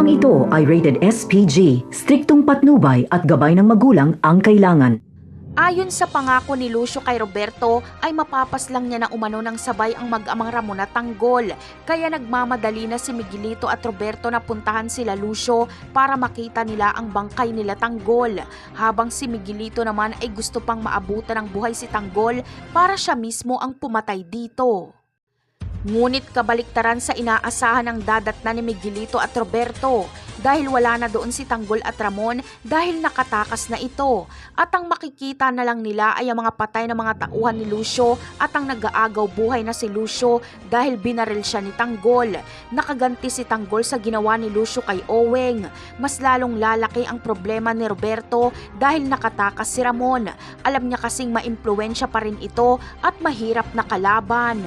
Programang ito ay rated SPG, striktong patnubay at gabay ng magulang ang kailangan. Ayon sa pangako ni Lucio kay Roberto ay mapapaslang niya na umano ng sabay ang mag-amang Ramon at Tanggol. Kaya nagmamadali na si Miguelito at Roberto na puntahan sila Lucio para makita nila ang bangkay nila Tanggol. Habang si Miguelito naman ay gusto pang maabutan ng buhay si Tanggol para siya mismo ang pumatay dito. Ngunit kabaliktaran sa inaasahan ng dadatnan ni Miguelito at Roberto dahil wala na doon si Tanggol at Ramon dahil nakatakas na ito at ang makikita na lang nila ay ang mga patay na mga tauhan ni Lucio at ang nag-aagaw buhay na si Lucio dahil binaril siya ni Tanggol. Nakaganti si Tanggol sa ginawa ni Lucio kay Oweng. Mas lalong lalaki ang problema ni Roberto dahil nakatakas si Ramon. Alam niya kasing maimpluwensya pa rin ito at mahirap na kalaban.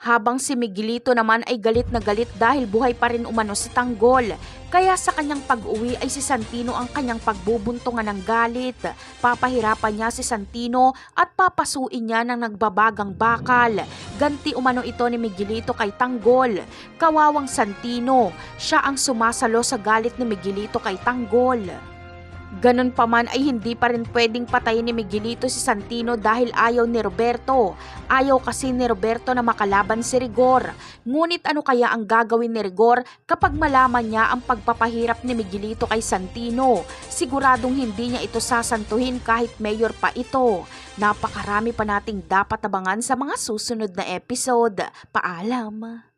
Habang si Miguelito naman ay galit na galit dahil buhay pa rin umano si Tanggol. Kaya sa kanyang pag-uwi ay si Santino ang kanyang pagbubuntungan ng galit. Papahirapan niya si Santino at papasuin niya ng nagbabagang bakal. Ganti umano ito ni Miguelito kay Tanggol. Kawawang Santino, siya ang sumasalo sa galit ni Miguelito kay Tanggol. Ganon pa man ay hindi pa rin pwedeng patayin ni Miguelito si Santino dahil ayaw ni Roberto. Ayaw kasi ni Roberto na makalaban si Rigor. Ngunit ano kaya ang gagawin ni Rigor kapag malaman niya ang pagpapahirap ni Miguelito kay Santino? Siguradong hindi niya ito sasantuhin kahit mayor pa ito. Napakarami pa nating dapat abangan sa mga susunod na episode. Paalam!